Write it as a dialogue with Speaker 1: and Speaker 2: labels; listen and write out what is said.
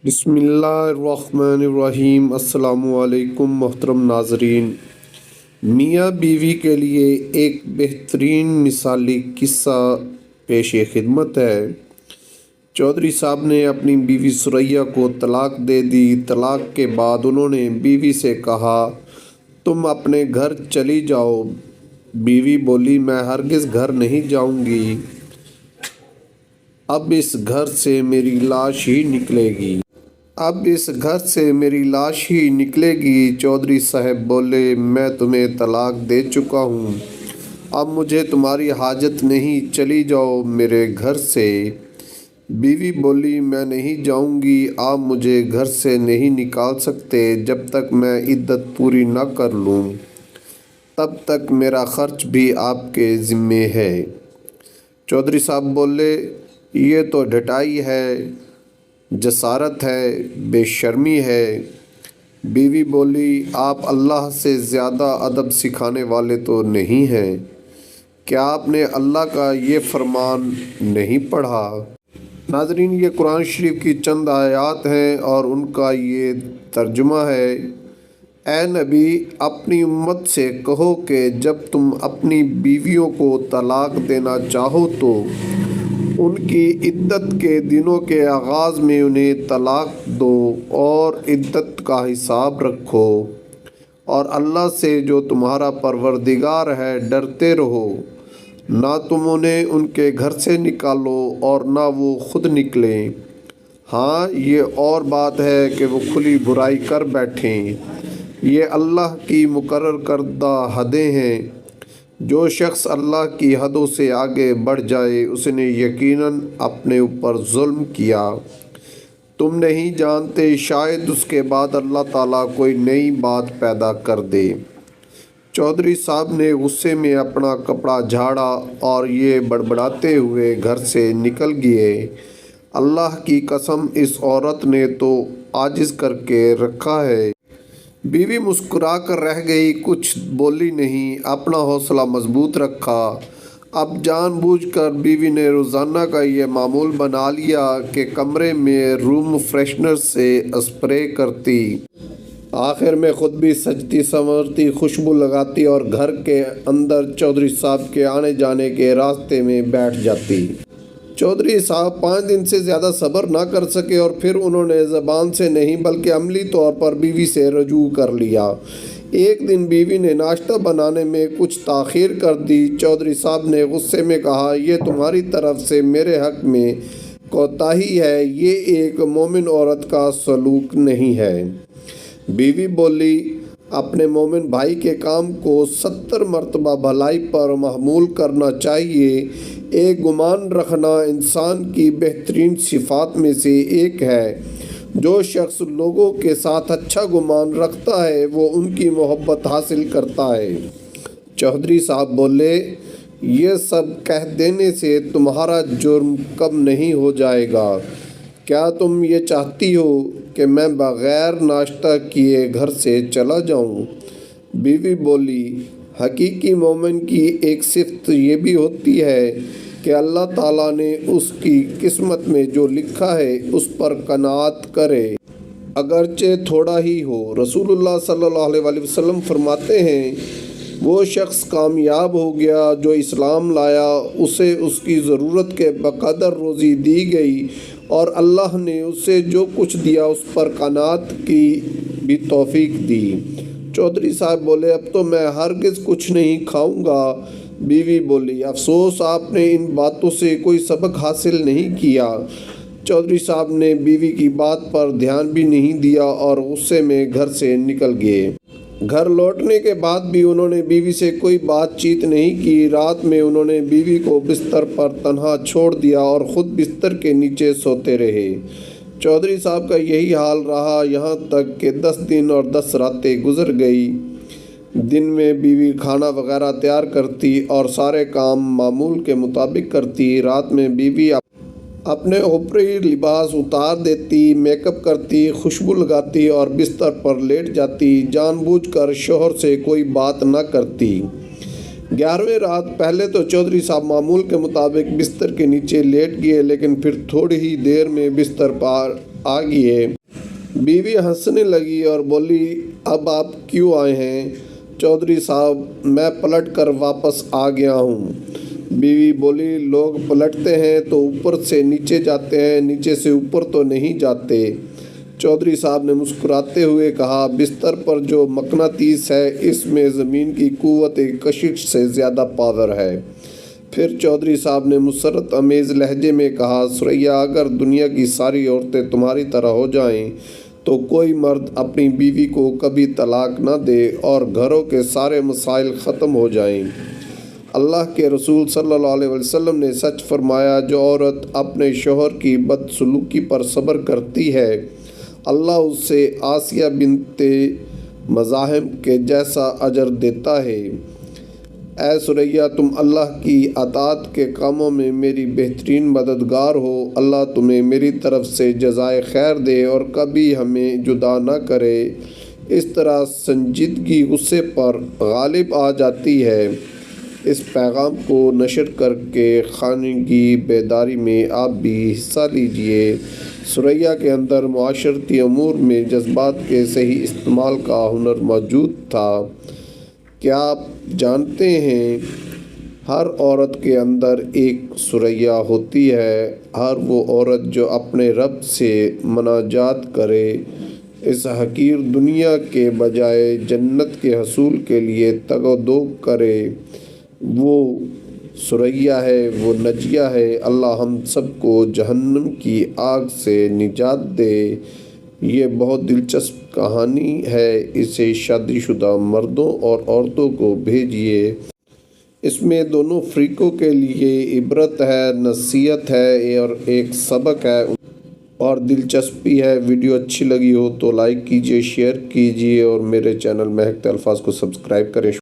Speaker 1: بسم اللہ الرحمن الرحیم۔ السلام علیکم محترم ناظرین، میاں بیوی کے لیے ایک بہترین مثالی قصہ پیش خدمت ہے۔ چودھری صاحب نے اپنی بیوی ثریا کو طلاق دے دی۔ طلاق کے بعد انہوں نے بیوی سے کہا، تم اپنے گھر چلی جاؤ۔ بیوی بولی، میں ہرگز گھر نہیں جاؤں گی، اب اس گھر سے میری لاش ہی نکلے گی۔ چودھری صاحب بولے، میں تمہیں طلاق دے چکا ہوں، اب مجھے تمہاری حاجت نہیں، چلی جاؤ میرے گھر سے۔ بیوی بولی، میں نہیں جاؤں گی، آپ مجھے گھر سے نہیں نکال سکتے جب تک میں عدت پوری نہ کر لوں، تب تک میرا خرچ بھی آپ کے ذمے ہے۔ چودھری صاحب بولے، یہ تو ڈھٹائی ہے، جسارت ہے، بے شرمی ہے۔ بیوی بولی، آپ اللہ سے زیادہ ادب سکھانے والے تو نہیں ہیں، کیا آپ نے اللہ کا یہ فرمان نہیں پڑھا؟ ناظرین، یہ قرآن شریف کی چند آیات ہیں اور ان کا یہ ترجمہ ہے۔ اے نبی، اپنی امت سے کہو کہ جب تم اپنی بیویوں کو طلاق دینا چاہو تو ان کی عدت کے دنوں کے آغاز میں انہیں طلاق دو اور عدت کا حساب رکھو، اور اللہ سے جو تمہارا پروردگار ہے ڈرتے رہو۔ نہ تم انہیں ان کے گھر سے نکالو اور نہ وہ خود نکلیں۔ ہاں، یہ اور بات ہے کہ وہ کھلی برائی کر بیٹھیں۔ یہ اللہ کی مقرر کردہ حدیں ہیں۔ جو شخص اللہ کی حدوں سے آگے بڑھ جائے اس نے یقیناً اپنے اوپر ظلم کیا۔ تم نہیں جانتے، شاید اس کے بعد اللہ تعالیٰ کوئی نئی بات پیدا کر دے۔ چودھری صاحب نے غصے میں اپنا کپڑا جھاڑا اور یہ بڑبڑاتے ہوئے گھر سے نکل گئے، اللہ کی قسم، اس عورت نے تو عاجز کر کے رکھا ہے۔ بیوی مسکرا کر رہ گئی، کچھ بولی نہیں، اپنا حوصلہ مضبوط رکھا۔ اب جان بوجھ کر بیوی نے روزانہ کا یہ معمول بنا لیا کہ کمرے میں روم فریشنر سے اسپرے کرتی، آخر میں خود بھی سجتی سنورتی، خوشبو لگاتی اور گھر کے اندر چودھری صاحب کے آنے جانے کے راستے میں بیٹھ جاتی۔ چودھری صاحب 5 دن سے زیادہ صبر نہ کر سکے اور پھر انہوں نے زبان سے نہیں بلکہ عملی طور پر بیوی سے رجوع کر لیا۔ ایک دن بیوی نے ناشتہ بنانے میں کچھ تاخیر کر دی۔ چودھری صاحب نے غصے میں کہا، یہ تمہاری طرف سے میرے حق میں کوتاہی ہے، یہ ایک مومن عورت کا سلوک نہیں ہے۔ بیوی بولی، اپنے مومن بھائی کے کام کو 70 مرتبہ بھلائی پر محمول کرنا چاہیے۔ ایک گمان رکھنا انسان کی بہترین صفات میں سے ایک ہے۔ جو شخص لوگوں کے ساتھ اچھا گمان رکھتا ہے وہ ان کی محبت حاصل کرتا ہے۔ چودھری صاحب بولے، یہ سب کہہ دینے سے تمہارا جرم کم نہیں ہو جائے گا۔ کیا تم یہ چاہتی ہو کہ میں بغیر ناشتہ کیے گھر سے چلا جاؤں؟ بیوی بولی، حقیقی مومن کی ایک صفت یہ بھی ہوتی ہے کہ اللہ تعالیٰ نے اس کی قسمت میں جو لکھا ہے اس پر قناعت کرے، اگرچہ تھوڑا ہی ہو۔ رسول اللہ صلی اللہ علیہ وسلم فرماتے ہیں، وہ شخص کامیاب ہو گیا جو اسلام لایا، اسے اس کی ضرورت کے بقدر روزی دی گئی اور اللہ نے اسے جو کچھ دیا اس پر قناعت کی بھی توفیق دی۔ چودھری صاحب بولے، اب تو میں ہرگز کچھ نہیں کھاؤں گا۔ بیوی بولی، افسوس، آپ نے ان باتوں سے کوئی سبق حاصل نہیں کیا۔ چودھری صاحب نے بیوی کی بات پر دھیان بھی نہیں دیا اور غصے میں گھر سے نکل گئے۔ گھر لوٹنے کے بعد بھی انہوں نے بیوی سے کوئی بات چیت نہیں کی۔ رات میں انہوں نے بیوی کو بستر پر تنہا چھوڑ دیا اور خود بستر کے نیچے سوتے رہے۔ چودھری صاحب کا یہی حال رہا یہاں تک کہ 10 دن اور 10 راتیں گزر گئی۔ دن میں بیوی کھانا وغیرہ تیار کرتی اور سارے کام معمول کے مطابق کرتی۔ رات میں بیوی اپنے اوپری لباس اتار دیتی، میک اپ کرتی، خوشبو لگاتی اور بستر پر لیٹ جاتی، جان بوجھ کر شوہر سے کوئی بات نہ کرتی۔ 11ویں رات پہلے تو چودھری صاحب معمول کے مطابق بستر کے نیچے لیٹ گئے، لیکن پھر تھوڑی ہی دیر میں بستر پر آگئے۔ بیوی ہنسنے لگی اور بولی اب آپ کیوں آئے ہیں؟ چودھری صاحب میں پلٹ کر واپس آ گیا ہوں۔ بیوی بولی لوگ پلٹتے ہیں تو اوپر سے نیچے جاتے ہیں، نیچے سے اوپر تو نہیں جاتے۔ چودھری صاحب نے مسکراتے ہوئے کہا بستر پر جو مقناطیس ہے اس میں زمین کی قوت کشش سے زیادہ پاور ہے۔ پھر چودھری صاحب نے مسرت آمیز لہجے میں کہا ثریا اگر دنیا کی ساری عورتیں تمہاری طرح ہو جائیں تو کوئی مرد اپنی بیوی کو کبھی طلاق نہ دے اور گھروں کے سارے مسائل ختم ہو جائیں۔ اللہ کے رسول صلی اللہ علیہ وسلم نے سچ فرمایا جو عورت اپنے شوہر کی بدسلوکی پر صبر کرتی ہے اللہ اسے آسیہ بنت مزاحم کے جیسا اجر دیتا ہے۔ اے ثریا تم اللہ کی اطاعت کے کاموں میں میری بہترین مددگار ہو، اللہ تمہیں میری طرف سے جزائے خیر دے اور کبھی ہمیں جدا نہ کرے۔ اس طرح سنجیدگی غصے پر غالب آ جاتی ہے۔ اس پیغام کو نشر کر کے خانگی بیداری میں آپ بھی حصہ لیجیے۔ ثریا کے اندر معاشرتی امور میں جذبات کے صحیح استعمال کا ہنر موجود تھا۔ کیا آپ جانتے ہیں ہر عورت کے اندر ایک ثریا ہوتی ہے، ہر وہ عورت جو اپنے رب سے مناجات کرے، اس حقیر دنیا کے بجائے جنت کے حصول کے لیے تگ و دو کرے، وہ ثریا ہے، وہ نجیہ ہے۔ اللہ ہم سب کو جہنم کی آگ سے نجات دے۔ یہ بہت دلچسپ کہانی ہے، اسے شادی شدہ مردوں اور عورتوں کو بھیجیے۔ اس میں دونوں فریقوں کے لیے عبرت ہے، نصیحت ہے اور ایک سبق ہے اور دلچسپی ہے۔ ویڈیو اچھی لگی ہو تو لائک کیجیے، شیئر کیجیے اور میرے چینل مہکتے الفاظ کو سبسکرائب کریں۔